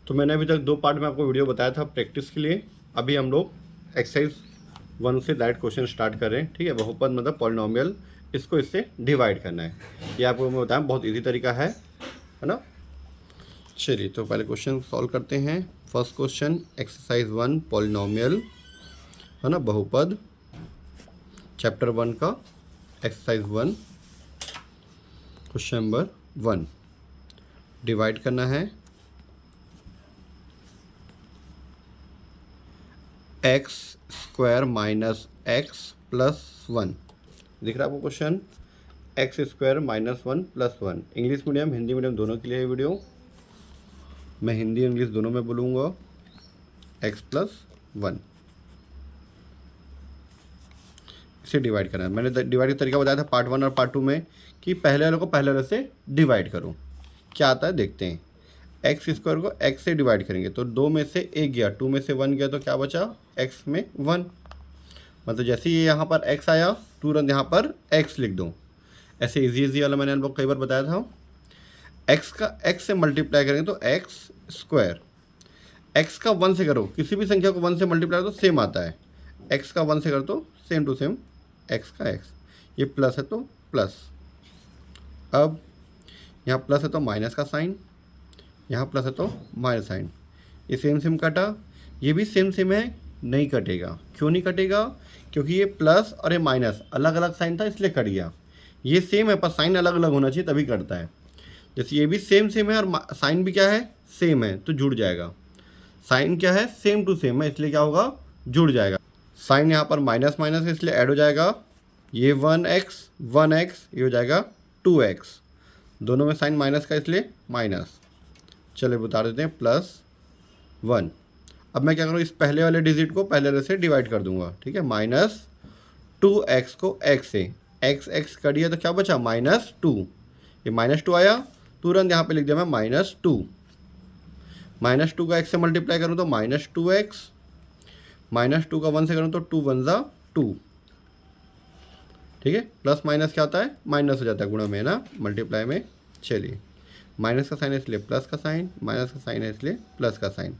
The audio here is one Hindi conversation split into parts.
तो मैंने अभी तक 2 पार्ट में आपको वीडियो बताया था प्रैक्टिस के लिए। अभी हम लोग एक्सरसाइज 1 से डायरेक्ट क्वेश्चन स्टार्ट कर रहे हैं। ठीक है, बहुपद मतलब पॉलिनोमियल, इसको इससे डिवाइड करना है। ये आपको मैं बताया बहुत इजी तरीका है ना। चलिए तो पहले क्वेश्चन सॉल्व करते हैं। फर्स्ट क्वेश्चन एक्सरसाइज 1 पॉलिनोमियल है ना, बहुपद, चैप्टर 1 का एक्सरसाइज 1 क्वेश्चन नंबर 1। डिवाइड करना है x square minus x plus 1। दिख रहा है आपको question, x square minus 1 plus 1। English medium Hindi medium दोनों के लिए है वीडियो, मैं हिंदी इंग्लिश दोनों में बोलूँगा। एक्स प्लस 1 इसे डिवाइड करना है। मैंने डिवाइड का तरीका बताया था पार्ट 1 और पार्ट 2 में कि पहले वाले को पहले वाले से डिवाइड करो। क्या आता है देखते हैं। एक्स स्क्वायर को एक्स से डिवाइड करेंगे तो 2 में से 1 गया, 2 में से 1 गया तो क्या बचा, एक्स में 1। मतलब जैसे ही यहाँ पर एक्स आया तुरंत यहाँ पर एक्स लिख दो। ऐसे इजी वाला मैंने आपको कई बार बताया था। एक्स का एक्स से मल्टीप्लाई करेंगे तो एक्स स्क्वायर, एक्स का 1 से करो, किसी भी संख्या को 1 से मल्टीप्लाई करो तो सेम आता है। एक्स का 1 से करो तो सेम टू सेम एक्स का एक्स, ये प्लस है तो प्लस। अब यहाँ प्लस है तो माइनस का साइन, यहाँ प्लस है तो माइनस साइन। ये सेम सेम कटा, ये भी सेम सेम है, नहीं कटेगा। क्यों नहीं कटेगा, क्योंकि ये प्लस और ये माइनस अलग अलग साइन था इसलिए कट गया। ये सेम है पर साइन अलग अलग होना चाहिए तभी कटता है। जैसे ये भी सेम सेम है और साइन भी क्या है, सेम है, तो जुड़ जाएगा। साइन क्या है, सेम टू सेम है, इसलिए क्या होगा, जुड़ जाएगा। साइन यहाँ पर माइनस माइनस है इसलिए ऐड हो जाएगा। ये 1x ये हो जाएगा 2x, दोनों में साइन माइनस का इसलिए माइनस। चलिए बता देते हैं प्लस 1। अब मैं क्या करूँ, इस पहले वाले डिजिट को पहले वाले से डिवाइड कर दूंगा। ठीक है, माइनस 2x को x से, x कर दिया तो क्या बचा, -2। ये -2 आया, तुरंत यहाँ पे लिख दिया मैं -2। -2 का x से मल्टीप्लाई करूँ तो -2x, -2 का 1 से करूँ तो 2 1 ज़ा 2। ठीक है, प्लस माइनस क्या होता है, माइनस हो जाता है गुणा में ना, मल्टीप्लाई में। चलिए माइनस का साइन है इसलिए प्लस का साइन, माइनस का साइन है इसलिए प्लस का साइन।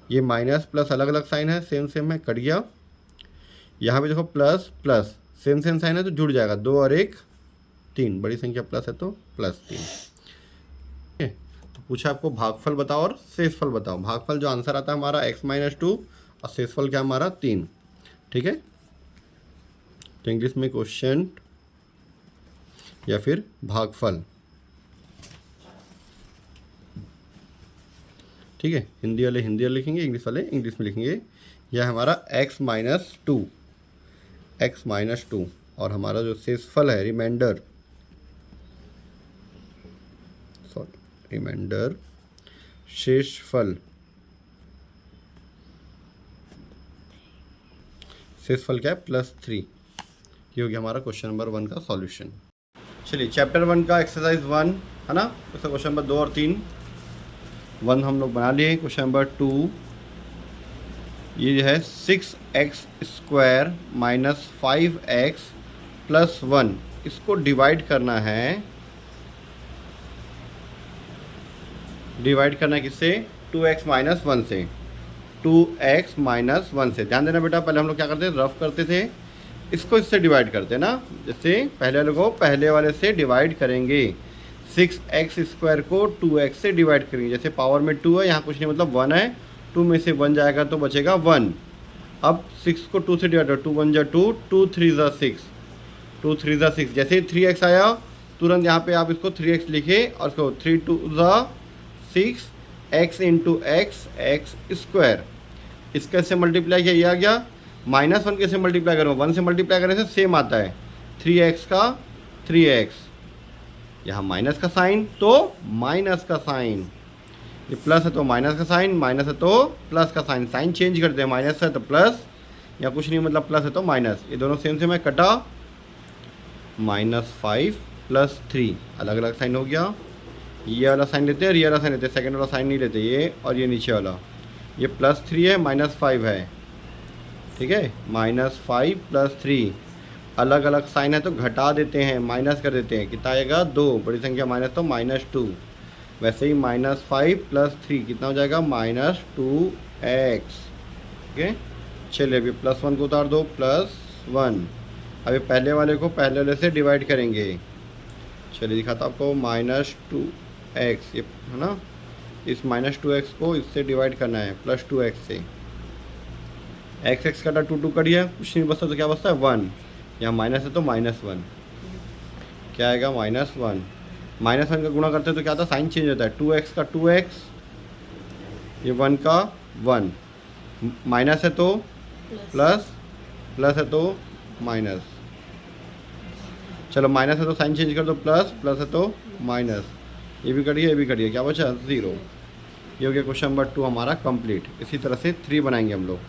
ये माइनस प्लस अलग अलग साइन है, सेम सेम है, कट गया। यहाँ पे देखो plus plus same same sign है तो जुड़ जाएगा, 2 और 1 3, बड़ी संख्या प्लस है तो +3। ठीक है, तो पूछा आपको भागफल बताओ और शेषफल बताओ। भागफल जो आंसर आता है हमारा x - 2 और शेषफल क्या हमारा 3। ठीक है, तो इंग्लिश में क्वेश्चन या फिर भागफल। ठीक है, हिंदी वाले हिंदी वाले लिखेंगे, इंग्लिश वाले इंग्लिश में लिखेंगे। यह हमारा x - 2 और हमारा जो शेषफल है रिमाइंडर शेषफल क्या है, +3। ये हो गया हमारा क्वेश्चन नंबर 1 का सॉल्यूशन। चलिए चैप्टर 1 का एक्सरसाइज 1 है ना, उसका क्वेश्चन नंबर 2 और 3 1 हम लोग बना लिए। क्वेश्चन नंबर 2 ये है 6x square minus 5x plus 1, इसको डिवाइड करना है। डिवाइड करना है किससे, 2x माइनस 1 से, 2x माइनस 1 से। ध्यान देना बेटा, पहले हम लोग क्या करते थे, रफ करते थे, इसको इससे डिवाइड करते हैं ना। जैसे पहले वाले को पहले वाले से डिवाइड करेंगे, 6x स्क्वायर को 2x से डिवाइड करेंगे। जैसे पावर में 2 है, यहाँ कुछ नहीं मतलब 1 है, 2 में से 1 जाएगा तो बचेगा 1। अब 6 को 2 से डिवाइड करो, 2 1 जा 2, 2 3 जा 6, 2 3 जा 6। जैसे ही 3x आया तुरंत यहाँ पे आप इसको 3x लिखे और इसको 3 2 जा 6, x इंटू एक्स स्क्वायर। इसके से मल्टीप्लाई किया, ये आ गया। -1 कैसे मल्टीप्लाई करूँगा, 1 से मल्टीप्लाई करने से सेम आता है, 3x का 3x। यहाँ माइनस का साइन तो माइनस का साइन, ये प्लस है तो माइनस का साइन, माइनस है तो प्लस का साइन। साइन चेंज करते हैं, माइनस है तो प्लस, या कुछ नहीं मतलब प्लस है तो माइनस। ये दोनों सेम सेम है, कटा। -5 + 3 अलग अलग साइन हो गया। ये वाला साइन लेते हैं और ये वाला साइन लेते हैं, सेकंड वाला साइन नहीं लेते, ये और ये नीचे वाला। ये +3 है, -5 है। ठीक है, -5 + 3 अलग अलग साइन है तो घटा देते हैं, माइनस कर देते हैं। कितना आएगा, 2, बड़ी संख्या माइनस तो -2। वैसे ही -5 + 3 कितना हो जाएगा -2x। ठीक है, चलिए अभी +1 को उतार दो, +1। अभी पहले वाले को पहले वाले से डिवाइड करेंगे। चलिए दिखाता हूँ आपको, -2x ये है ना, इस -2x को इससे डिवाइड करना है +2x से। x कटा 2 कट गया, कुछ नहीं बचता तो क्या बचता है 1। यहाँ माइनस है तो -1 क्या आएगा -1। -1 का गुणा करते हैं तो क्या आता है, साइन चेंज होता है। 2x का 2x, ये 1 का 1, माइनस है तो प्लस, प्लस है तो माइनस। चलो माइनस है तो साइन चेंज कर दो, प्लस, प्लस है तो माइनस। ये भी कटिए, ये भी कटिए, क्या बचा 0। ये हो गया क्वेश्चन नंबर 2 हमारा कंप्लीट। इसी तरह से 3 बनाएंगे हम लोग।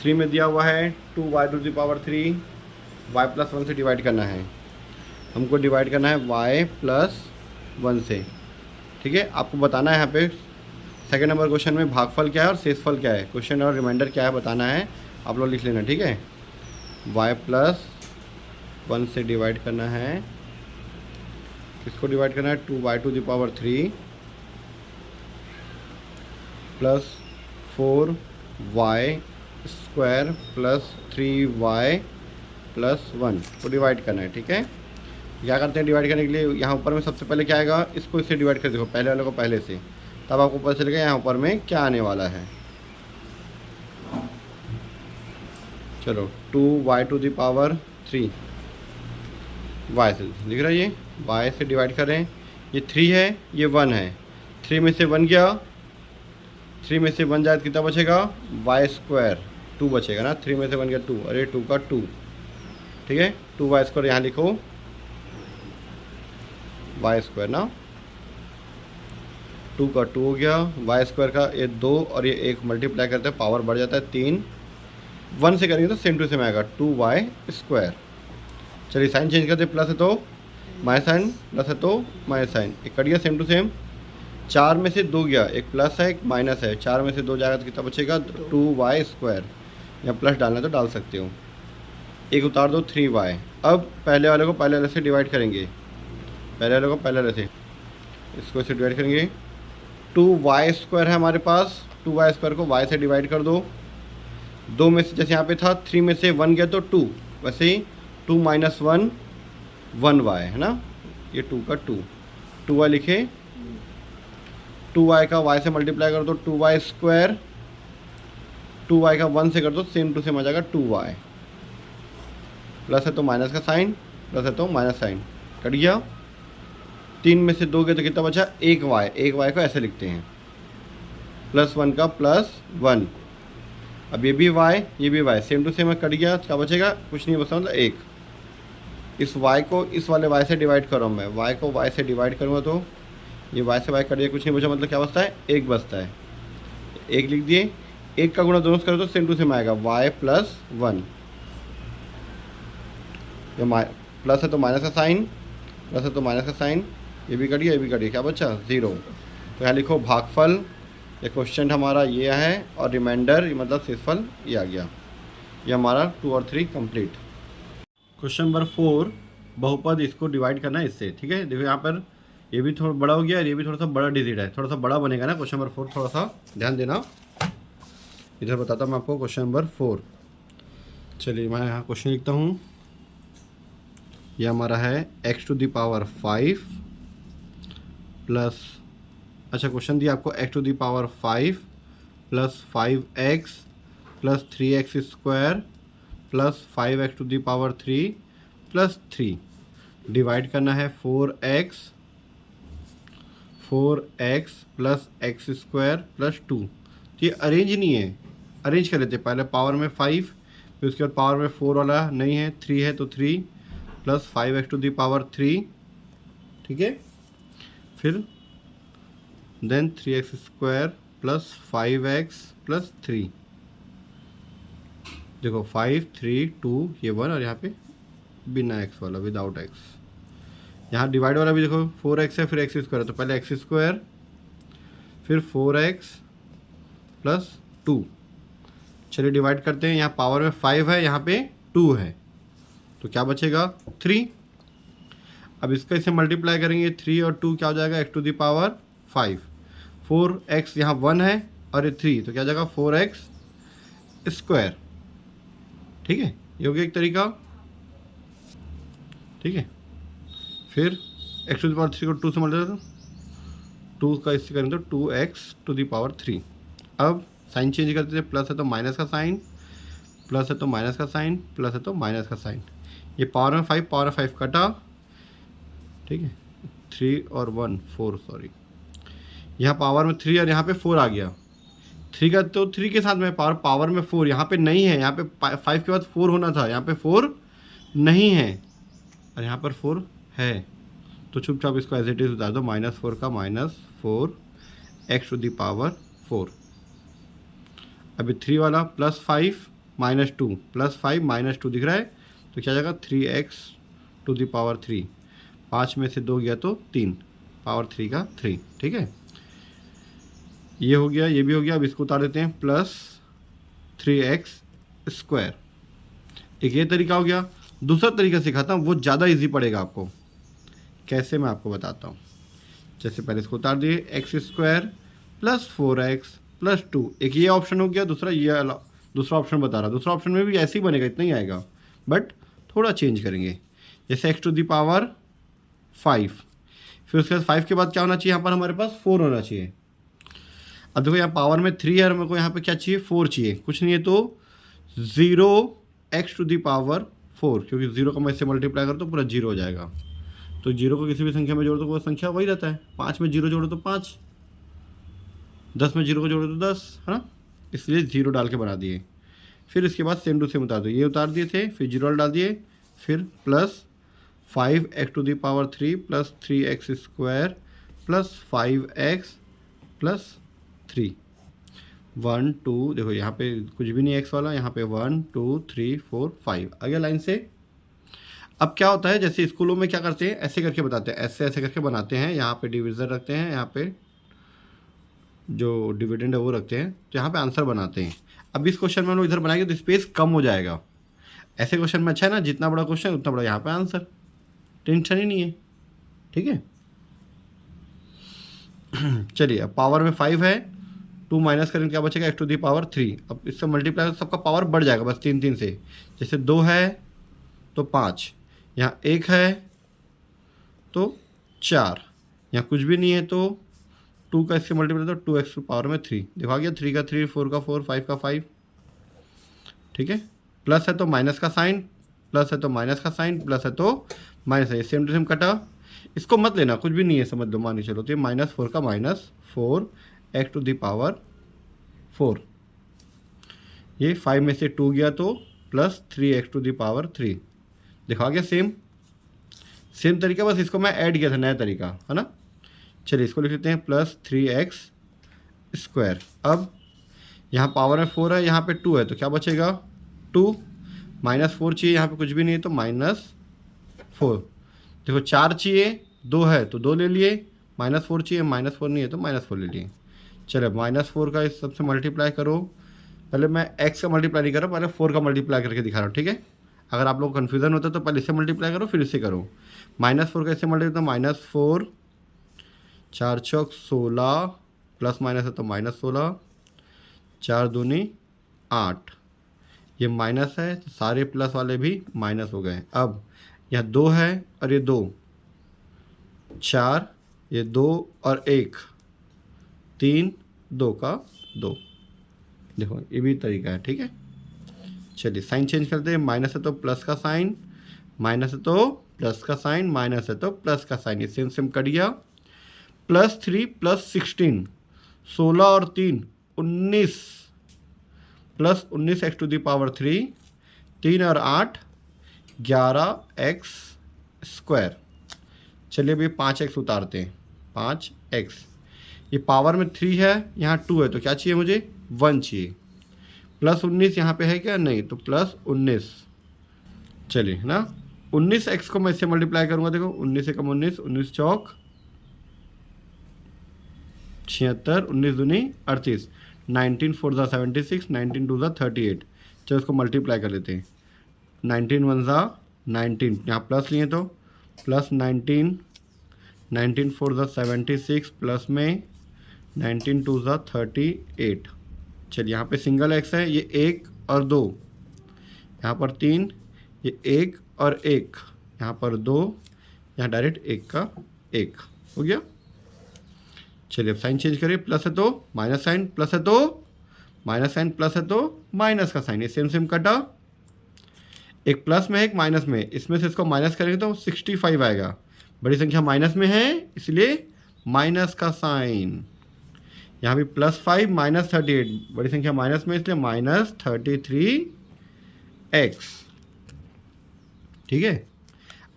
3 में दिया हुआ है 2y⁻3, y+1 से डिवाइड करना है। हमको डिवाइड करना है y+1 से। ठीक है, आपको बताना है यहाँ पे सेकंड नंबर क्वेश्चन में भागफल क्या है और शेषफल क्या है, क्वेश्चन और रिमाइंडर क्या है बताना है, आप लोग लिख लेना। ठीक है, y+1 से डिवाइड करना है, किसको डिवाइड करना है, 2y⁻3 + 4y² + 3y + 1 को डिवाइड करना है। ठीक है, क्या करते हैं डिवाइड करने के लिए, यहाँ ऊपर में सबसे पहले क्या आएगा, इसको इससे डिवाइड कर देखो, पहले वाले को पहले से, तब आपको पता चलेगा यहाँ ऊपर में क्या आने वाला है। चलो 2y⁻3 y से लिख रहा है, ये y से डिवाइड करें, ये 3 है, ये 1 है, 3 में से 1 गया, 3 में से 1 जाए कितना बचेगा, y², 2 बचेगा ना, 3 में से 1 गया 2, अरे 2 का 2। ठीक है, 2y² यहाँ लिखो, y² ना, 2 का 2 हो गया, y² का ये 2 और ये 1 मल्टीप्लाई करते हैं, पावर बढ़ जाता है 3, 1 से करेंगे तो सेम टू सेम आएगा 2y²। चलिए साइन चेंज करते, प्लस है तो माइनस साइन, प्लस है तो माइनस साइन, एक कट गया सेम टू सेम। 4 में से 2 गया, एक प्लस है एक माइनस है, 4 में से 2 जाएगा तो कितना बचेगा 2y²। या प्लस डालना है तो डाल सकते हो, एक उतार दो 3y। अब पहले वाले को पहले वाले से डिवाइड करेंगे, पहले वाले को पहले वाले से, इसको इसे डिवाइड करेंगे। 2y² है हमारे पास, 2y² को y से डिवाइड कर दो। 2 में से जैसे यहाँ पे था 3 में से 1 गया तो 2, वैसे ही 2 - 1 1y है ना, ये 2 का 2, 2y लिखे, 2y का y से मल्टीप्लाई कर दो 2y², 2y का 1 से कर दो, सेम टू सेम आ जाएगा 2y, प्लस है तो माइनस का साइन, प्लस है तो माइनस साइन, कट गया। 3 में से 2 गए तो कितना बचा 1y, 1y को ऐसे लिखते हैं, +1 का +1। अब ये भी y, ये भी y, same to same cut गया, क्या बचेगा, कुछ नहीं बचा, मतलब 1। इस y को इस वाले y से डिवाइड करो, मैं y को y से डिवाइड करूँगा तो ये y से y कट गया, कुछ नहीं बचा, मतलब क्या बचता है 1 बचता है, 1 लिख दिए। 1 का गुणा दोनों से करो तो सेम टू सेम आएगा y+1, ये प्लस है तो माइनस का साइन, प्लस है तो माइनस का साइन, ये भी कट गया, ये भी कट गया, क्या बचा 0। तो यहाँ लिखो भागफल, ये क्वेश्चन हमारा ये है, और रिमाइंडर मतलब शेषफल ये आ गया। ये हमारा 2 और 3 कंप्लीट। क्वेश्चन नंबर 4, बहुपद, इसको डिवाइड करना है इससे। ठीक है, देखो यहाँ पर ये भी थोड़ा बड़ा हो गया और ये भी थोड़ा सा बड़ा डिजिट है, थोड़ा सा बड़ा बनेगा ना क्वेश्चन नंबर 4, थोड़ा सा ध्यान देना। इधर बताता हूँ मैं आपको क्वेश्चन नंबर 4। चलिए मैं यहाँ क्वेश्चन लिखता हूँ, ये हमारा है x⁵ प्लस, अच्छा क्वेश्चन दिया आपको x⁵ + 5x + 3x² + 5x⁵3 + 3 divide करना है 4x + x² + 2। ये अरेंज नहीं है, अरेंज कर लेते, पहले पावर में 5, फिर उसके बाद पावर में 4 वाला नहीं है, 3 है तो 3 + 5x⁵, ठीक है, फिर देन 3x² + 5x + 3, देखो 5 3 2 ये 1, और यहाँ पे बिना x वाला, विदाउट x। यहाँ डिवाइड वाला भी देखो 4x है, फिर x² है, तो पहले x², फिर 4x + 2। चलिए डिवाइड करते हैं, यहाँ पावर में 5 है, यहाँ पे 2 है, तो क्या बचेगा 3। अब इसको इसे मल्टीप्लाई करेंगे, 3 और 2 क्या हो जाएगा, x to the power 5। 4x यहाँ 1 है और ये 3, तो क्या हो जाएगा 4x स्क्वायर। ठीक है, ये हो गया एक तरीका। ठीक है, फिर x टू दी पावर 3 को 2 से मल्टीप्लाई, 2 का इससे करेंगे तो 2x टू दी पावर 3। अब साइन चेंज करते थे, प्लस है तो माइनस का साइन, प्लस है तो माइनस का साइन, प्लस है तो माइनस का साइन। ये पावर में 5, पावर में 5 कटा। ठीक है, 3 और 1 4, सॉरी, यहाँ पावर में 3 और यहाँ पे 4 आ गया। 3 का तो 3 के साथ में पावर में 4 यहाँ पे नहीं है, यहाँ पे 5 के बाद 4 होना था, यहाँ पे 4 नहीं है और यहाँ पर 4 है, तो चुपचाप इसको एज इट इज उतार दो। -4 का -4 x टू दी पावर 4। अभी 3 वाला +5 -2 +5 -2 दिख रहा है, तो क्या जाएगा 3x टू दी पावर 3। 5 में से 2 गया तो 3, पावर 3 का 3। ठीक है, ये हो गया, ये भी हो गया। अब इसको उतार देते हैं, +3x स्क्वायर। एक ये तरीका हो गया। दूसरा तरीका सिखाता हूँ, वो ज़्यादा इजी पड़ेगा आपको। कैसे, मैं आपको बताता हूँ। जैसे पहले इसको उतार दिए, x स्क्वायर +4x +2। एक ये ऑप्शन हो गया, दूसरा ये दूसरा ऑप्शन बता रहा। दूसरा ऑप्शन में भी ऐसे ही बनेगा, इतना ही आएगा, बट थोड़ा चेंज करेंगे। जैसे x टू दी पावर 5, फिर उसके बाद 5 के बाद क्या होना चाहिए, यहाँ पर हमारे पास 4 होना चाहिए। अब देखो यहाँ पावर में 3 है और मेरे को यहाँ पे क्या चाहिए, 4 चाहिए। कुछ नहीं है तो 0x टू दी पावर 4, क्योंकि 0 को मैं इससे मल्टीप्लाई कर तो पूरा 0 हो जाएगा। तो 0 को किसी भी संख्या में जोड़ो तो वो संख्या वही रहता है। 5 में 0 जोड़ो तो 5, 10 में 0 को जोड़ो तो 10, है ना, इसलिए 0 डाल के बना दिए। फिर इसके बाद सेम टू सेम उतार दो, ये उतार दिए थे, फिर 0 डाल दिए, फिर +5x to the power 3 +3x square +5x +3। 1 2, देखो यहाँ पे कुछ भी नहीं x वाला, यहाँ पे 1 2 3 4 5 आगे लाइन से। अब क्या होता है, जैसे स्कूलों में क्या करते हैं, ऐसे करके बताते हैं, ऐसे ऐसे करके बनाते हैं। यहाँ पे डिविज़न रखते हैं, यहाँ पे जो डिविडेंड है वो रखते हैं, तो यहाँ पे आंसर बनाते हैं। अब इस क्वेश्चन में हम लोग इधर बनाएंगे तो स्पेस कम हो जाएगा। ऐसे क्वेश्चन में अच्छा है ना, जितना बड़ा क्वेश्चन उतना बड़ा यहाँ पे आंसर, टेंशन ही नहीं है। ठीक है, चलिए अब पावर में 5 है, 2 माइनस करेंगे क्या बचेगा, x टू दी पावर 3। अब इससे मल्टीप्लाई सबका पावर बढ़ जाएगा बस 3 3 से। जैसे 2 है तो 5, यहाँ 1 है तो 4, यहाँ कुछ भी नहीं है तो 2 का इससे मल्टीप्लाई तो 2x टू पावर में 3। देखो आ गया, 3 का 3, 4 का 4, 5 का 5। ठीक है, प्लस है तो माइनस का साइन, प्लस है तो माइनस का साइन, प्लस है तो माइनस है, सेम टू सेम कटा। इसको मत लेना, कुछ भी नहीं है, समझ लो, मान के चलो। तो ये -4 का -4 x टू दी पावर 4। ये 5 में से 2 गया तो +3x टू दी पावर 3। देखा गया, सेम तरीका, बस इसको मैं ऐड किया था, नया तरीका है ना। चलिए इसको लिख लेते हैं +3x स्क्वायर। अब यहाँ पावर में 4 है, यहाँ पे 2 है, तो क्या बचेगा 2, -4 चाहिए, यहाँ पे कुछ भी नहीं है तो -4। देखो 4 चाहिए, 2 है तो 2 ले लिए, -4 चाहिए, -4 नहीं है तो -4 ले लिए। चलो -4 का इस सबसे मल्टीप्लाई करो। पहले मैं x का मल्टीप्लाई नहीं कर रहा, पहले 4 का मल्टीप्लाई करके दिखा रहा हूँ। ठीक है, अगर आप लोग कन्फ्यूज़न होता है तो पहले इससे मल्टीप्लाई करो फिर इससे करो। -4 का इससे मल्टीप्लाई, -4 4 चौक 16, प्लस माइनस है तो -16, 4 दूनी 8। ये माइनस है तो सारे प्लस वाले भी माइनस हो गए। अब यह 2 है और ये 2, 4, ये 2 और 1, 3, 2 का 2। देखो ये भी तरीका है। ठीक है, चलिए साइन चेंज करते हैं। माइनस है तो प्लस का साइन, माइनस है तो प्लस का साइन, माइनस है तो प्लस का साइन, ये सेम सेम कट गया। +3 + 16, 16 और 3 19, +19 x टू दी पावर 3, 3 और 8 11x स्क्वायर। चलिए अभी 5x उतारते हैं, 5x। ये पावर में 3 है, यहाँ 2 है तो क्या चाहिए मुझे, 1 चाहिए। +19 यहाँ पे है क्या, नहीं, तो +19। चलिए ना, 19x को मैं इससे मल्टीप्लाई करूँगा। देखो 19 से कम 19, 19 चौक 76, 19 दूनी 38, 19 4 ज़ा 76, 19 2 ज़ा 38। चलो इसको मल्टीप्लाई कर लेते हैं। 19 1 ज़ा 19, यहाँ प्लस लिए तो प्लस 19, 19 4 ज़ा 76, प्लस में 19 2 ज़ा 38। चलिए यहाँ पे सिंगल एक्स है, ये 1 और 2, यहाँ पर 3, ये 1 और 1, यहाँ पर 2, यहाँ डायरेक्ट 1 का 1 हो गया। चलिए अब साइन चेंज करिए, प्लस है तो माइनस साइन, प्लस है तो माइनस साइन, प्लस है तो माइनस का साइन, ये सेम सेम कटा। एक प्लस में है एक माइनस में, इसमें से इसको माइनस करेंगे तो 65 आएगा। बड़ी संख्या माइनस में है इसलिए माइनस का साइन। यहाँ भी +5 माइनस 38, बड़ी संख्या माइनस में इसलिए -33x। ठीक है,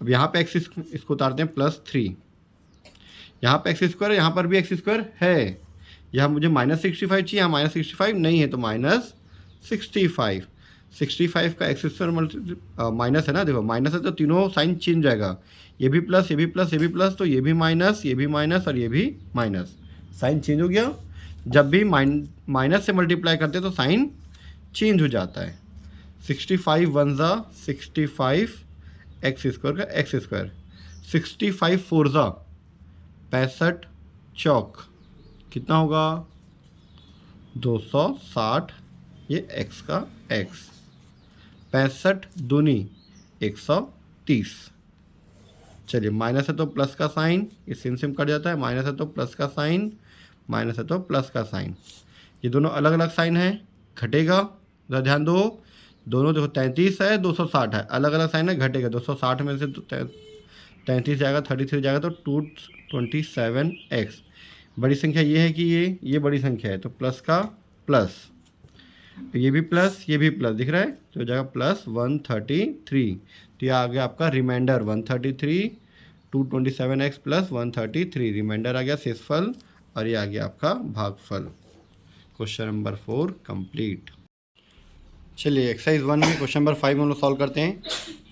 अब यहाँ पे x इसको उतारते हैं +3, यहाँ पे x², यहाँ पर भी x² है। यहाँ मुझे -65 चाहिए, यहाँ -65 नहीं है तो -65। 65 का x² माइनस है ना, देखो माइनस है तो तीनों साइन चेंज जाएगा, ये भी प्लस, ये भी प्लस, ये भी प्लस, तो ये भी माइनस, ये भी माइनस और ये भी माइनस, साइन चेंज हो गया। जब भी माइनस से मल्टीप्लाई करते हैं तो साइन चेंज हो जाता है। 65 1 ज़ा 65 x² का x², 65 4 ज़ा 65 चौक कितना होगा 260, ये x का x, 65 दूनी 130। चलिए माइनस है तो प्लस का साइन, ये सेम सेम कट जाता है, माइनस है तो प्लस का साइन, माइनस है तो प्लस का साइन, ये दोनों अलग अलग साइन है, घटेगा। ज़रा ध्यान दो, दोनों देखो 33 है 260 है, अलग अलग साइन है, घटेगा। 260 में से 33 जाएगा, 33 जाएगा तो 227x। बड़ी संख्या ये है कि ये बड़ी संख्या है तो प्लस का प्लस, ये भी प्लस, ये भी प्लस दिख रहा है तो हो जाएगा +133। तो ये आ गया आपका रिमाइंडर 133, 227x + 133 रिमाइंडर आ गया शेषफल, और ये आ गया आपका भागफल। Question number 4 complete. चलिए एक्सरसाइज 1 में क्वेश्चन नंबर 5 हम लोग सॉल्व करते हैं।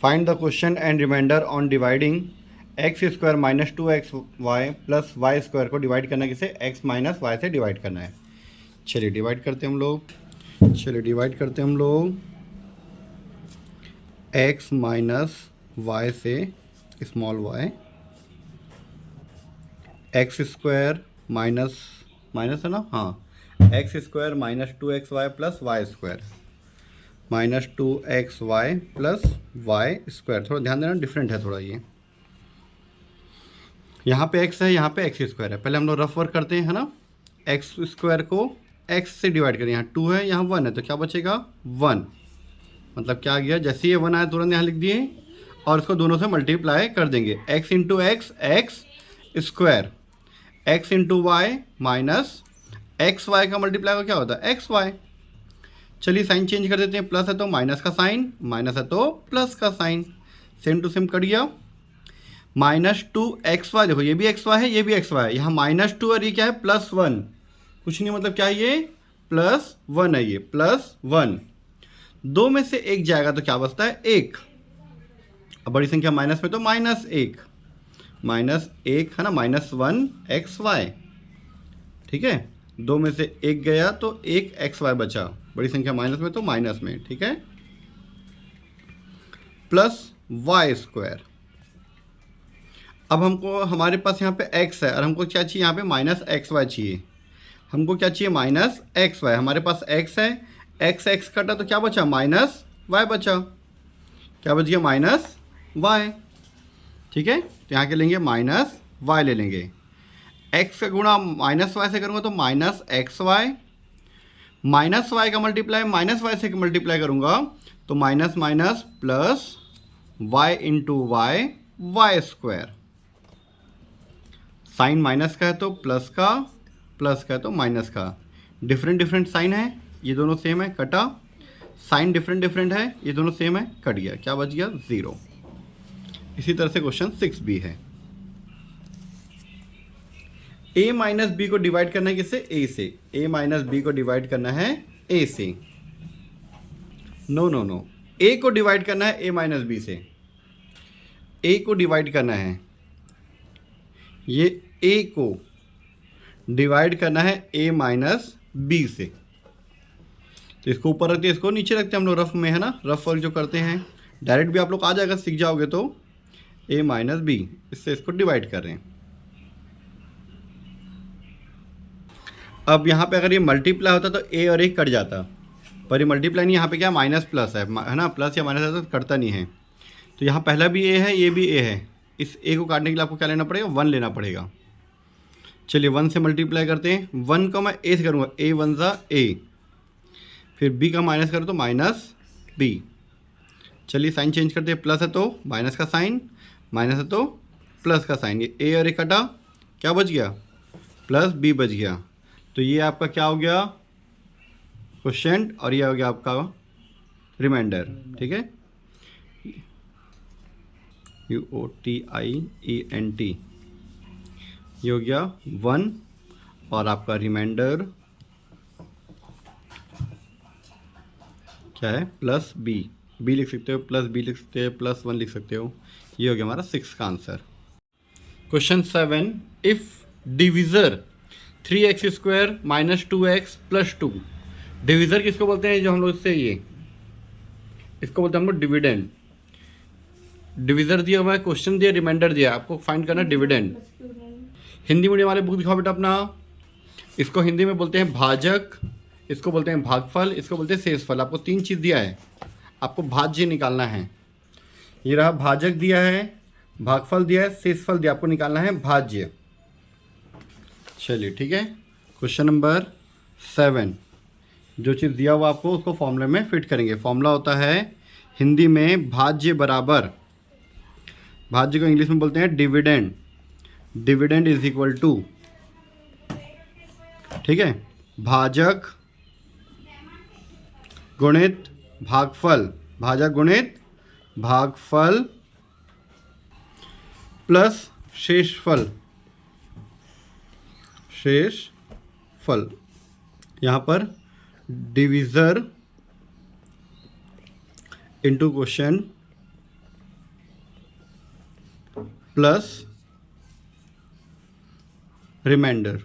Find the question and remainder on dividing x² - 2xy + y² को डिवाइड करना है, किसे x - y से डिवाइड करना है। चलिए डिवाइड करते हैं हम लोग, x - y से स्मॉल y, x² माइनस है ना, हाँ x² - 2xy + y², -2xy + y²। थोड़ा ध्यान देना, डिफरेंट है थोड़ा ये, यहाँ पे x है, यहाँ पे x² है। पहले हम लोग रफ वर्क करते हैं, है ना। x² को x से डिवाइड करें, यहाँ 2 है, यहाँ 1 है, तो क्या बचेगा 1। मतलब क्या आ गया, जैसे ये 1 आया तुरंत यहाँ लिख दिए और इसको दोनों से मल्टीप्लाई कर देंगे। x × x x², x × y minus xy का मल्टीप्लाई का क्या होता है xy। चलिए साइन चेंज कर देते हैं, प्लस है तो माइनस का साइन, माइनस है तो प्लस का sign, same to same cut गया। -2xy, देखो ये भी xy है, ये भी xy है, यहाँ -2 और ये क्या है +1, कुछ नहीं, मतलब क्या है ये +1 है, ये +1। दो में से एक जाएगा तो क्या बचता है 1। अब बड़ी संख्या माइनस में तो -1 है ना, -1xy। ठीक है, दो में से एक गया तो 1xy बचा, बड़ी संख्या माइनस में तो माइनस में, ठीक है, +y²। अब हमको, हमारे पास यहाँ पे x है और हमको क्या चाहिए, यहाँ पे -xy चाहिए। हमको क्या चाहिए, -xy। हमारे पास x है, x कटा तो क्या बचा, -y बचा, क्या बच गया -y। ठीक है, तो यहाँ के लेंगे -y ले लेंगे। x का गुणा -y से करूँगा तो -xy, -y का मल्टीप्लाई -y से मल्टीप्लाई करूँगा तो minus plus y × y²। Sign minus का है तो प्लस का है तो माइनस का, डिफरेंट साइन है, ये दोनों सेम है, कटा। साइन डिफरेंट है, ये दोनों सेम है, कट गया, क्या बच गया 0। इसी तरह से क्वेश्चन 6 भी है। a - b को डिवाइड करना है किससे, a से। a - b को डिवाइड करना है a से, नो, a को डिवाइड करना है a - b से। a को डिवाइड करना है, ये a को डिवाइड करना है a - b से। तो इसको ऊपर रखते हैं, इसको नीचे रखते हैं हम लोग रफ में, है ना। रफ वर्क जो करते हैं डायरेक्ट भी आप लोग आ जाएगा, सीख जाओगे तो। ए माइनस बी, इससे इसको डिवाइड कर रहे हैं। अब यहाँ पे अगर ये मल्टीप्लाई होता तो ए और ए कट जाता, पर ये मल्टीप्लाई नहीं, यहाँ पे क्या माइनस प्लस है ना, प्लस या माइनस है तो कटता नहीं है। तो यहाँ पहला भी ए है, ये भी ए है, इस ए को काटने के लिए आपको क्या लेना पड़ेगा, 1 लेना पड़ेगा। चलिए 1 से मल्टीप्लाई करते हैं, 1 का मैं ए से करूँगा, ए 1 ज़ा ए, फिर बी का माइनस करो तो माइनस बी। चलिए साइन चेंज करते हैं, प्लस है तो माइनस का साइन, माइनस है तो प्लस का साइन, ये ए और ए कटा, क्या बच गया, प्लस बी बच गया। तो ये आपका क्या हो गया, क्वोशिएंट, और ये हो गया आपका रिमाइंडर। ठीक है, UOTIENT, ये हो गया 1, और आपका रिमाइंडर क्या है, प्लस बी, बी लिख सकते हो, प्लस बी लिख सकते हो, प्लस 1 लिख सकते हो। ये हो गया हमारा 6 का answer. Question 7, if divisor 3x² minus 2x plus 2, divisor किसको बोलते हैं, जो हम लोग इससे ये इसको बोलते हैं हम लोग डिविडेंड। डिविज़र दिया हुआ है, क्वेश्चन दिया, रिमाइंडर दिया, आपको फाइंड करना डिविडेंड। हिंदी मीडियम वाले बुक दिखाओ बेटा अपना। इसको हिंदी में बोलते हैं भाजक, इसको बोलते हैं भागफल, इसको बोलते हैं शेषफल। आपको 3 चीज़ दिया है, आपको भाज्य निकालना है। ये रहा भाजक दिया है, भागफल दिया है, शेषफल दिया, आपको निकालना है भाज्य। चलिए ठीक है, क्वेश्चन नंबर 7, जो चीज़ दिया हुआ आपको उसको फॉर्मूले में फिट करेंगे। फॉर्मूला होता है हिंदी में भाज्य बराबर, भाज्य को इंग्लिश में बोलते हैं dividend, dividend is equal to, ठीक है, भाजक गुणित भागफल, भाजक गुणित भागफल प्लस शेषफल, शेषफल। यहाँ पर divisor into question plus remainder,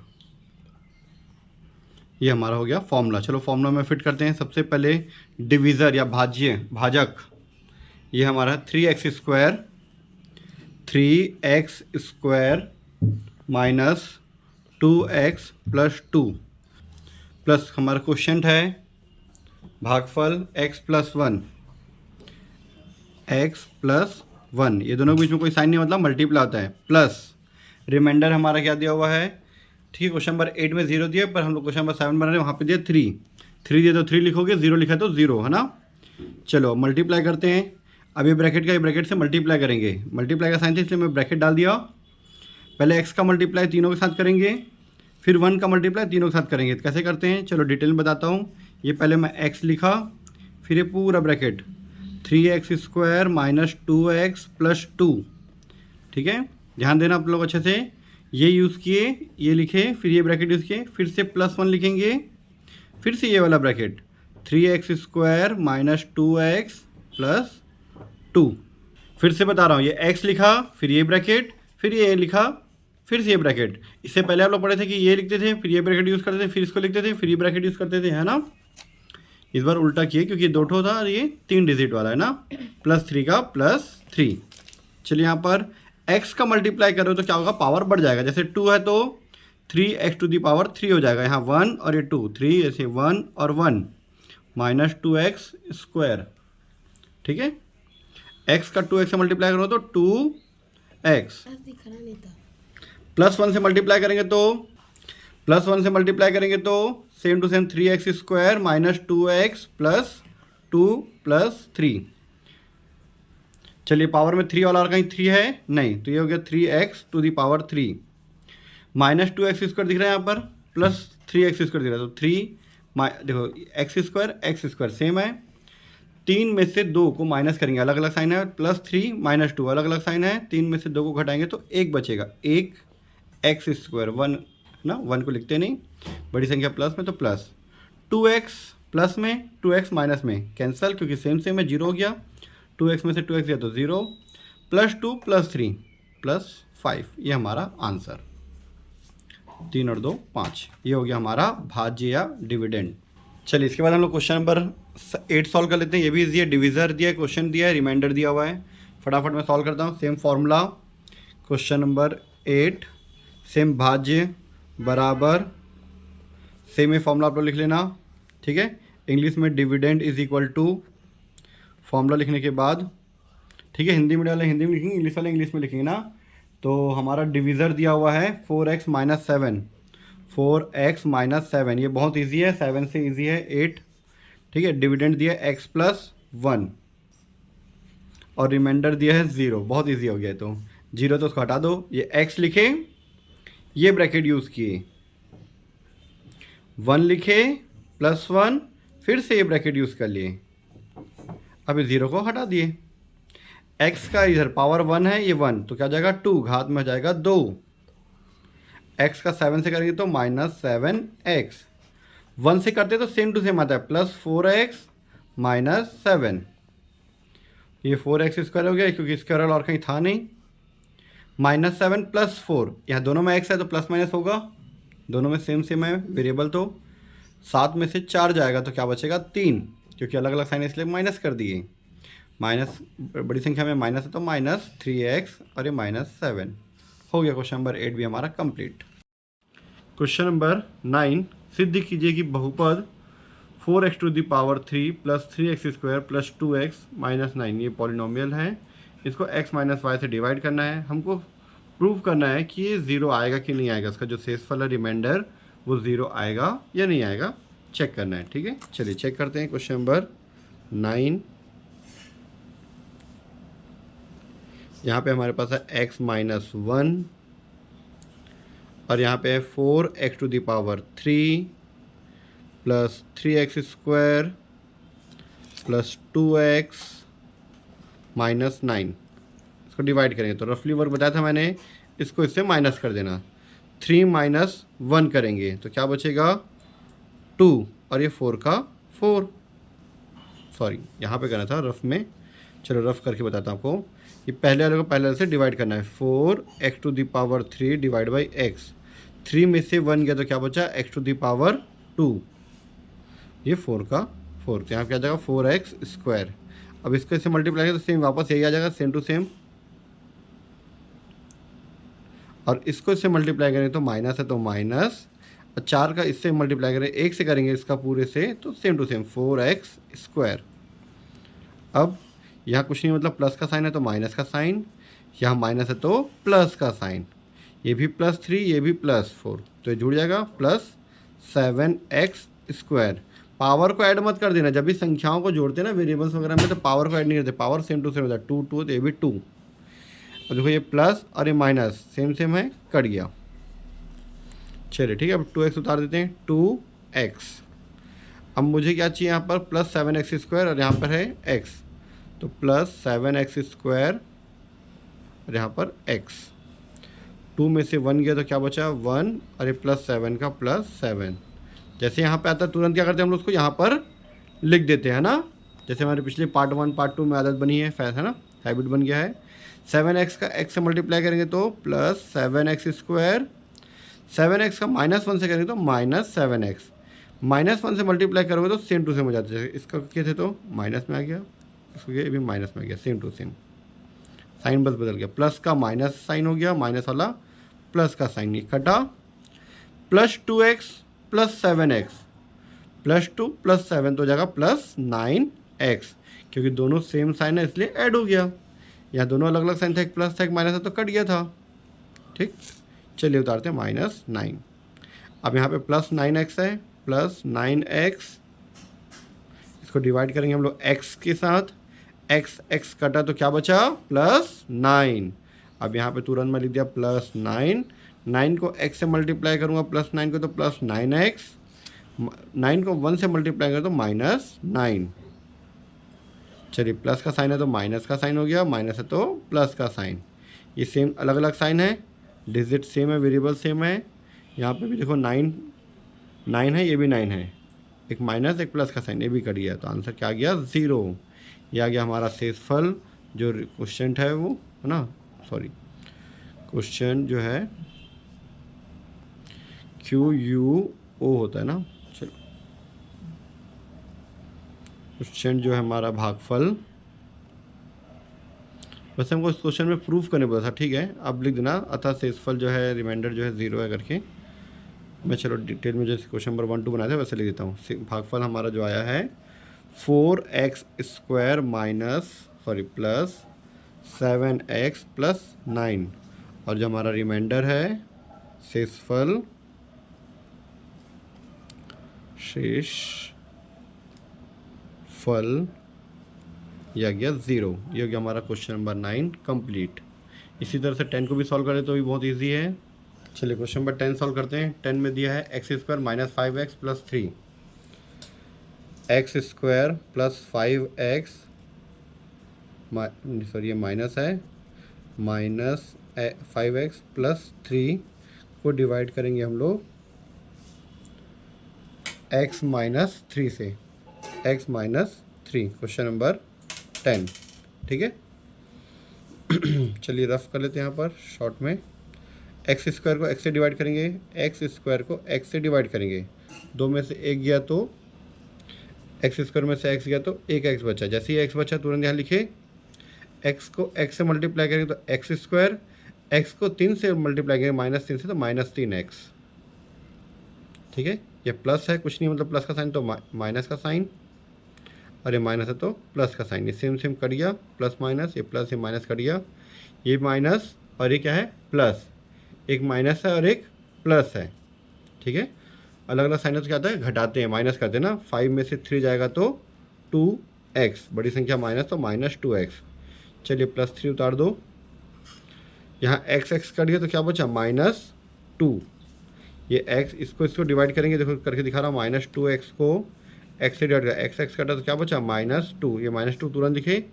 ये हमारा हो गया फॉर्मूला। चलो फॉर्मूला में फिट करते हैं। सबसे पहले डिविज़र या भाज्य, भाजक, ये हमारा 3x² minus 2x plus 2, plus हमारा क्वोशिएंट है भागफल x प्लस 1, x प्लस 1, ये दोनों के बीच में कोई साइन नहीं, मतलब मल्टीप्लाई होता है, प्लस रिमाइंडर हमारा क्या दिया हुआ है, ठीक है, क्वेश्चन नंबर 8 में 0 दिया, पर हम लोग क्वेश्चन नंबर 7 बना रहे हैं, वहाँ पे दिया 3 दिया तो 3 लिखोगे, 0 लिखा तो 0, है ना। चलो मल्टीप्लाई करते हैं। अब ये ब्रैकेट का, ये ब्रैकेट से मल्टीप्लाई करेंगे, मल्टीप्लाई का साइन था इसलिए मैं ब्रैकेट डाल दिया। पहले x का मल्टीप्लाई तीनों के साथ करेंगे, फिर 1 का मल्टीप्लाई तीनों के साथ करेंगे। तो कैसे करते हैं, चलो डिटेल में बताता हूँ। ये पहले मैं x लिखा, फिर ये पूरा bracket 3x² minus 2x plus 2, ठीक है, ध्यान देना आप लोग अच्छे से। ये यूज़ किए, ये लिखे, फिर ये ब्रैकेट यूज़ किए, फिर से प्लस 1 लिखेंगे, फिर से ये वाला bracket 3x² minus 2x plus 2, फिर से बता रहा हूँ, ये x लिखा, फिर ये ब्रैकेट, फिर ये लिखा, फिर से ये ब्रैकेट। इससे पहले आप लोग पढ़े थे कि ये लिखते थे, फिर ये ब्रैकेट यूज़ करते थे, फिर इसको लिखते थे, फिर ये ब्रैकेट यूज़ करते थे, है ना। इस बार उल्टा किए क्योंकि ये 2 ठो था और ये 3 डिजिट वाला है ना, +3 का +3। चलिए यहाँ पर x का मल्टीप्लाई करो तो क्या होगा, पावर बढ़ जाएगा। जैसे 2 है तो 3x⁻³ हो जाएगा, यहाँ 1 और ये 2, 3 ऐसे 1 और 1 माइनस 2x², ठीक है। x का 2x से मल्टीप्लाई करो तो 2x, +1 से मल्टीप्लाई करेंगे तो same to same 3x² minus 2x plus 2 plus 3। चलिए पावर में 3 वाला और कहीं 3 है नहीं, तो ये हो गया 3x⁻³ माइनस 2x² दिख रहा है यहाँ पर, प्लस 3x² दिख रहा है, तो 3 देखो x² सेम है, 3 में से 2 को माइनस करेंगे, अलग अलग साइन है, +3 माइनस 2 अलग अलग साइन है, 3 में से 2 को घटाएंगे तो 1 बचेगा, 1 x², 1 ना, 1 को लिखते नहीं, बड़ी संख्या प्लस में तो प्लस 2x प्लस में 2x माइनस में कैंसिल, क्योंकि सेम है, 0 हो गया, 2x में से 2x गया तो 0, +2 +3 +5, ये हमारा आंसर, 3 और 2 5, ये हो गया हमारा भाज्य या डिविडेंड। चलिए इसके बाद हम लोग क्वेश्चन नंबर 8 सॉल्व कर लेते हैं। ये भी इजी है, डिविज़र दिया है, क्वेश्चन दिया है, रिमाइंडर दिया हुआ है। फटाफट मैं सॉल्व करता हूँ। Same formula, question number 8, same भाज्य बराबर, सेम ही फॉर्मूला आप लोग लिख लेना, ठीक है। इंग्लिश में dividend is equal to, formula लिखने के बाद, ठीक है, हिंदी में वाले हिंदी में लिखेंगे, इंग्लिश वाले इंग्लिश में लिखेंगे ना। तो हमारा डिविज़र दिया हुआ है 4x माइनस 7, 4x माइनस 7, ये बहुत इजी है, 7 से इजी है 8, ठीक है। डिविडेंड दिया x प्लस 1 और रिमाइंडर दिया है 0, बहुत इजी हो गया। तो 0 तो उसको हटा दो, ये x लिखे, ये ब्रैकेट यूज़ किए, 1 लिखे प्लस 1, फिर से ये ब्रैकेट यूज़ कर लिए, अब इस 0 को हटा दिए। x का इधर पावर 1 है, ये 1, तो क्या हो जाएगा 2, घात में हो जाएगा 2। x का 7 से करेंगे तो माइनस 7x, 1 से करते तो सेम टू सेम आता है, प्लस 4x माइनस 7, ये 4x स्क्वायर हो गया क्योंकि स्क्वायर और कहीं था नहीं। माइनस 7 प्लस 4, यहाँ दोनों में x है तो प्लस माइनस होगा, दोनों में सेम सेम है वेरिएबल, तो 7 में से 4 जाएगा तो क्या बचेगा 3, क्योंकि अलग अलग साइन इसलिए माइनस कर दिए। माइनस बड़ी संख्या में माइनस है तो माइनस 3x और ये माइनस 7 हो गया। क्वेश्चन नंबर 8 भी हमारा कंप्लीट। क्वेश्चन नंबर 9, सिद्ध कीजिए कि बहुपद 4x to the power 3 plus 3x square plus 2x minus 9 ये पॉलिनोमियल है, इसको x माइनस वाई से डिवाइड करना है। हमको प्रूव करना है कि ये 0 आएगा कि नहीं आएगा, इसका जो शेषफल है रिमाइंडर वो 0 आएगा या नहीं आएगा, चेक करना है, ठीक है। चलिए चेक करते हैं। क्वेश्चन नंबर 9, यहाँ पे हमारे पास है x माइनस 1 और यहाँ पे है 4x to the power 3 plus 3x square plus 2x minus 9, इसको डिवाइड करेंगे तो रफली वर्क बताया था मैंने, इसको इससे माइनस कर देना, 3 माइनस 1 करेंगे तो क्या बचेगा 2 और ये 4 का 4, सॉरी यहाँ पे करना था रफ में, चलो रफ करके बताता हूँ आपको। ये पहले वाले को पहले वाले से डिवाइड करना है, 4x to the power 3 divide by x, 3 में से 1 गया तो क्या बचा x टू द पावर 2, ये 4 का 4, तो यहाँ क्या आ जाएगा 4x स्क्वायर। अब इसको इससे मल्टीप्लाई करें तो सेम वापस यही आ जाएगा, सेम टू सेम, और इसको इससे मल्टीप्लाई करें तो माइनस है तो माइनस, और 4 का इससे मल्टीप्लाई करें 1 से करेंगे इसका पूरे से तो same to same 4x square. अब यहाँ कुछ नहीं, मतलब प्लस का साइन है तो माइनस का साइन, यहाँ माइनस है तो प्लस का साइन, ये भी प्लस 3 ये भी प्लस 4, तो ये जुड़ जाएगा प्लस 7x स्क्वायर। पावर को ऐड मत कर देना, जब भी संख्याओं को जोड़ते हैं ना वेरिएबल्स वगैरह में तो पावर को ऐड नहीं करते, पावर सेम टू सेम होता है, 2 2 तो ये भी 2, अब देखो ये प्लस और ये माइनस सेम सेम है, कट गया। चलिए ठीक है, अब 2x उतार देते हैं, 2x। अब मुझे क्या चाहिए यहाँ पर, प्लस 7x स्क्वायर और यहाँ पर है x, तो प्लस 7x स्क्वायर और यहाँ पर x, 2 में से 1 गया तो क्या बचा 1 और ये प्लस 7 का प्लस 7। जैसे यहाँ पे आता है तुरंत क्या करते हैं हम लोग उसको यहाँ पर लिख देते हैं ना, जैसे हमारे पिछले पार्ट 1 पार्ट 2 में आदत बनी है ना, हैबिट बन गया है। 7x का x से मल्टीप्लाई करेंगे तो प्लस 7x स्क्वायर, 7x का माइनस 1 से करेंगे तो माइनस 7x, माइनस 1 से मल्टीप्लाई करोगे तो सेम टू सेम हो जाता है, इसका क्या थे तो माइनस में आ गया, इसको ये भी माइनस में आ गया, सेम टू सेम, साइन बस बदल गया, प्लस का माइनस साइन हो गया, माइनस वाला प्लस का साइन नहीं कटा, plus 2x plus 7x, plus 2 plus 7 तो हो जाएगा प्लस 9x, क्योंकि दोनों सेम साइन है इसलिए ऐड हो गया, यहाँ दोनों अलग अलग साइन था, एक प्लस था एक माइनस था तो कट गया था, ठीक। चलिए उतारते हैं माइनस 9, अब यहाँ पे प्लस 9x है, प्लस 9x, इसको डिवाइड करेंगे हम लोग x के साथ, x कटा तो क्या बचा प्लस 9, अब यहाँ पे तुरंत मैं लिख दिया प्लस 9, 9 को x से मल्टीप्लाई करूँगा प्लस 9 को तो प्लस 9x, 9 को 1 से मल्टीप्लाई करें तो माइनस 9। चलिए प्लस का साइन है तो माइनस का साइन हो गया, माइनस है तो प्लस का साइन, ये सेम अलग अलग साइन है, डिजिट सेम है, वेरिएबल सेम है, यहाँ पे भी देखो 9 है, ये भी 9 है, एक माइनस एक प्लस का साइन, ये भी कट गया, तो आंसर क्या आ गया 0, ये आ गया हमारा शेषफल जो क्वेश्चन है वो है ना, सॉरी क्वेश्चन जो है QUO होता है ना, चलो क्वेश्चन जो है हमारा भागफल वैसे हमको इस क्वेश्चन में प्रूफ करने बोला था, ठीक है, अब लिख देना अतः शेषफल जो है रिमाइंडर जो है 0 है करके। मैं चलो डिटेल में जैसे क्वेश्चन नंबर 1 2 बनाया था वैसे लिख देता हूँ। भागफल हमारा जो आया है 4x² प्लस 7x प्लस 9, और जो हमारा रिमाइंडर है शेषफल यह गया 0। ये हो गया हमारा क्वेश्चन नंबर 9 कंप्लीट। इसी तरह से 10 को भी सॉल्व करें तो भी बहुत इजी है। चलिए क्वेश्चन नंबर 10 सॉल्व करते हैं। 10 में दिया है x² minus 5x plus 3, x² plus 5x sorry ये माइनस है, माइनस 5x प्लस 3 को डिवाइड करेंगे हम लोग x माइनस 3 से, x माइनस 3 क्वेश्चन नंबर 10, ठीक है। चलिए रफ कर लेते हैं यहाँ पर शॉर्ट में। x² को x से डिवाइड करेंगे, x² को x से डिवाइड करेंगे, 2 में से 1 गया तो x² में से x गया तो एक x बचा। जैसे ही x बचा तुरंत यहाँ लिखे x को x से मल्टीप्लाई करेंगे तो x², x को 3 से मल्टीप्लाई करेंगे -3 से तो -3x, ठीक है। ये प्लस है, कुछ नहीं मतलब प्लस का साइन तो माइनस का साइन, और ये माइनस है तो प्लस का साइन। ये सेम सेम कट गया, प्लस माइनस, ये प्लस ये माइनस कट गया, ये माइनस और ये क्या है प्लस, एक माइनस है और एक प्लस है, ठीक है। अलग अलग साइन तो क्या आता है घटाते हैं, माइनस करते हैं ना। 5 में से 3 जाएगा तो 2x, बड़ी संख्या माइनस तो -2x। चलिए +3 उतार दो, यहाँ x कट गया तो क्या बचा -2। ये x इसको डिवाइड करेंगे, देखो करके दिखा रहा हूँ, -2x को x से डिवाइड कर, x कटा तो क्या बचा -2। ये -2 तुरंत दिखे,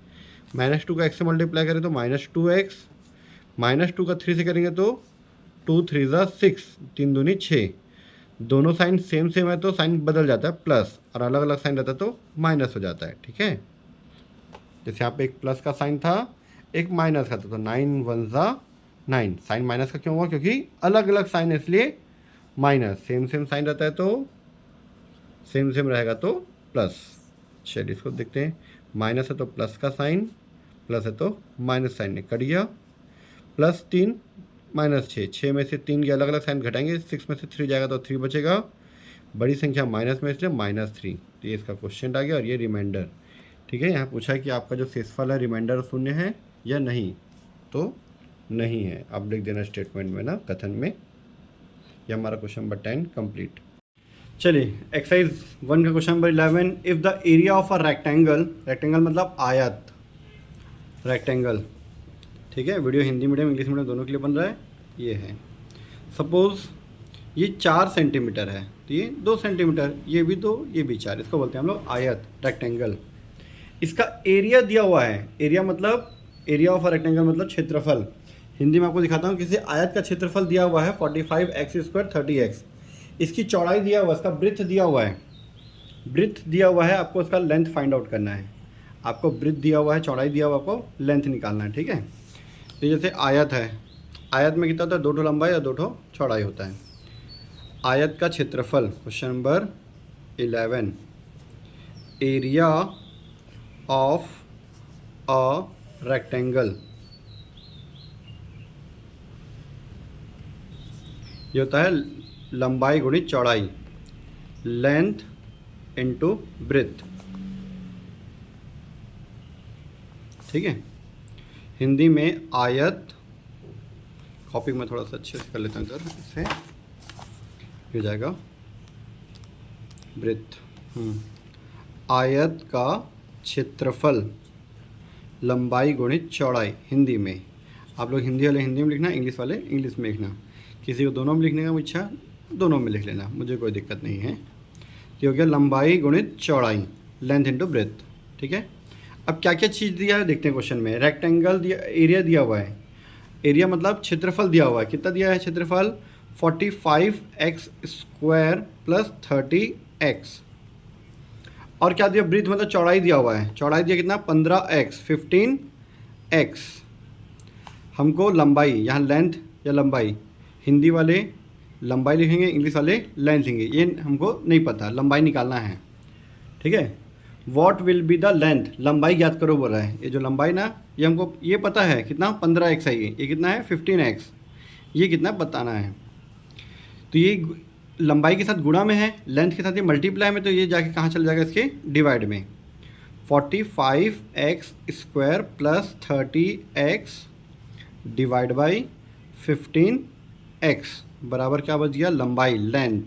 -2 का x से मल्टीप्लाई करें तो -2x, -2 का 3 से करेंगे तो 2 3 ज़ा 6, 3 दूनी 6। दोनों साइन सेम सेम है तो साइन बदल जाता है प्लस, और अलग अलग साइन रहता है तो माइनस हो जाता है, ठीक है। जैसे यहाँ पे एक प्लस का साइन था, एक माइनस का था, तो 9 1 ज़ा 9। साइन माइनस का क्यों हुआ, क्योंकि अलग अलग साइन है इसलिए माइनस। सेम सेम साइन रहता है तो सेम सेम रहेगा तो प्लस। चलिए इसको देखते हैं, माइनस है तो प्लस का साइन, प्लस है तो माइनस साइन ने कट गया। +3 -6, 6 में से 3 के अलग अलग साइन घटाएंगे, 6 में से 3 जाएगा तो 3 बचेगा, बड़ी संख्या माइनस में इसलिए -3। तो ये इसका क्वेश्चन आ गया, और ये रिमाइंडर, ठीक है। यहाँ पूछा है कि आपका जो शेषफल है रिमाइंडर 0 है या नहीं, तो नहीं है, आप लिख देना स्टेटमेंट में ना, कथन में। ये हमारा क्वेश्चन नंबर 10 कंप्लीट। चलिए एक्सरसाइज 1 का question number 11, if the area of a rectangle, rectangle मतलब आयत, रेक्टेंगल, ठीक है। Video Hindi medium English medium दोनों के लिए बन रहा है। ये है सपोज़ ये 4 सेंटीमीटर है, तो ये 2 सेंटीमीटर, ये भी 2 ये भी 4, इसको बोलते हैं हम लोग आयत, रेक्टेंगल। इसका एरिया दिया हुआ है, एरिया मतलब एरिया ऑफ अ रेक्टेंगल मतलब क्षेत्रफल। हिंदी में आपको दिखाता हूँ, किसी आयत का क्षेत्रफल दिया हुआ है 45x² 30x। इसकी चौड़ाई दिया हुआ है, इसका ब्रिथ दिया हुआ है, ब्रिथ दिया हुआ है, आपको इसका लेंथ फाइंड आउट करना है। आपको ब्रिथ दिया हुआ है, चौड़ाई दिया हुआ, आपको लेंथ निकालना है, ठीक है। तो जैसे आयत है, आयत में कितना होता है, 2 ठो लंबाई और 2 ठो चौड़ाई होता है। आयत का क्षेत्रफल, question number 11, area of a rectangle, ये होता है लंबाई गुणित चौड़ाई, लेंथ इनटू ब्रेथ, ठीक है। हिंदी में आयत, कॉपी में थोड़ा सा अच्छे से कर लेता हूँ सर, इससे हो जाएगा ब्रेथ। आयत का क्षेत्रफल लंबाई गुणित चौड़ाई, हिंदी में। आप लोग हिंदी वाले हिंदी में लिखना, इंग्लिश वाले इंग्लिश में लिखना। किसी को दोनों में लिखने का इच्छा दोनों में लिख लेना, मुझे कोई दिक्कत नहीं है। ये हो गया लंबाई गुणित चौड़ाई, लेंथ इनटू ब्रेथ, ठीक है। अब क्या क्या चीज़ दिया है देखते हैं क्वेश्चन में। रेक्टेंगल दिया, एरिया दिया हुआ है, एरिया मतलब क्षेत्रफल दिया हुआ है। कितना दिया है क्षेत्रफल, 45x² प्लस 30x। और क्या दिया, ब्रीथ मतलब चौड़ाई दिया हुआ है, चौड़ाई दिया कितना 15x 15x। हमको लंबाई, यहाँ लेंथ या लंबाई, हिंदी वाले लंबाई लिखेंगे, इंग्लिश वाले लेंथ लिखेंगे, ये हमको नहीं पता, लंबाई निकालना है, ठीक है। What will be the length, लंबाई ज्ञात करो बोल रहा है। ये जो लंबाई ना, ये हमको ये पता है कितना 15x है, ये कितना है 15x, ये कितना बताना है। तो ये लंबाई के साथ गुणा में है, लेंथ के साथ ये मल्टीप्लाई में, तो ये जाके कहाँ चल जाएगा, इसके डिवाइड में। 45x square plus 30x divide by 15x बराबर क्या बच गया, लंबाई, लेंथ।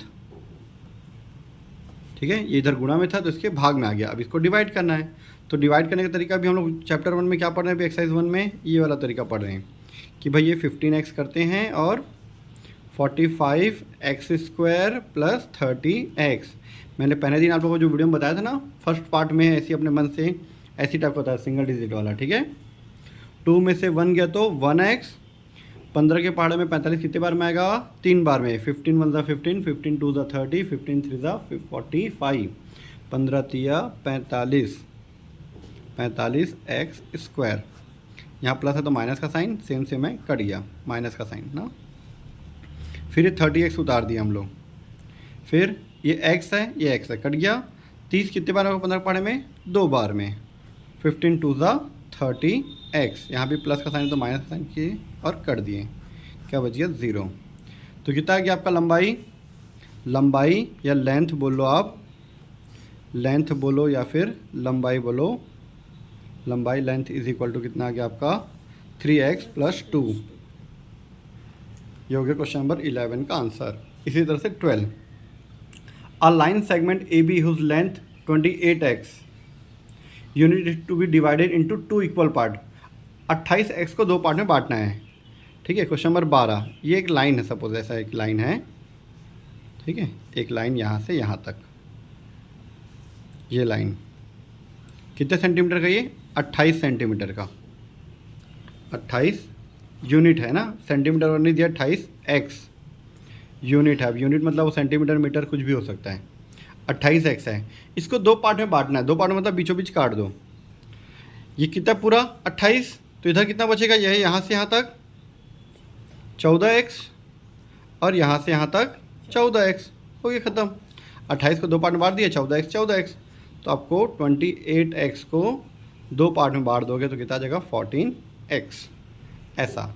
ठीक है, ये इधर गुणा में था तो इसके भाग में आ गया। अब इसको डिवाइड करना है, तो डिवाइड करने का तरीका भी हम लोग चैप्टर 1 में क्या पढ़ रहे हैं, अभी एक्सरसाइज 1 में ये वाला तरीका पढ़ रहे हैं कि भाई ये 15x करते हैं और 45x स्क्वायर प्लस 30x। मैंने पहले दिन आप लोगों को जो वीडियो में बताया था ना, फर्स्ट पार्ट में ऐसी अपने मन से ऐसी टाइप का होता है, सिंगल डिजिट वाला। ठीक है, 2 में से 1 गया तो 1x, 15 के पहाड़े में 45 कितने बार में आएगा, 3 बार में। 15 1 ज़ा 15, 15 2 ज़ा 30, 15 3 ज़ा 45, 15 3 45, 45x स्क्वायर। यहाँ प्लस है तो माइनस का साइन, सेम है, कट गया माइनस का साइन ना। फिर ये 30x उतार दिया हम लोग, फिर ये x है, ये x है, कट गया। 30 कितने बार होगा 15 के पहाड़े में, 2 बार में। 15 2 ज़ा 30x, यहाँ भी प्लस का साइन तो माइनस का साइन किए और कर दिए, क्या बच गया 0। तो कितना आ गया आपका लंबाई, लंबाई या लेंथ बोल लो आप, लेंथ बोलो या फिर लंबाई बोलो, लंबाई लेंथ इज इक्वल टू कितना आ गया आपका 3x + 2। ये हो गया क्वेश्चन नंबर 11 का आंसर। इसी तरह से 12, a line segment A B whose length 28x unit to be divided into 2 equal part. 28x को 2 पार्ट में बांटना है। ठीक है, क्वेश्चन नंबर 12, ये एक लाइन है, सपोज ऐसा एक लाइन है। ठीक है, एक लाइन यहाँ से यहाँ तक, ये लाइन कितने सेंटीमीटर का, ये 28 सेंटीमीटर का। 28 यूनिट है ना, सेंटीमीटर और नहीं दिया, 28x यूनिट है। अब यूनिट मतलब वो सेंटीमीटर मीटर कुछ भी हो सकता है। 28x है, इसको 2 पार्ट में बांटना है। 2 पार्ट में मतलब बीचों बीच काट दो। ये कितना पूरा 28, तो इधर कितना बचेगा, यह यहाँ से यहाँ तक 14x और यहाँ से यहाँ तक 14x, हो गया ख़त्म। 28 को 2 पार्ट में बांट दिया, 14x। तो आपको 28x को 2 पार्ट में बांट दोगे तो कितना आ जाएगा 14x, ऐसा।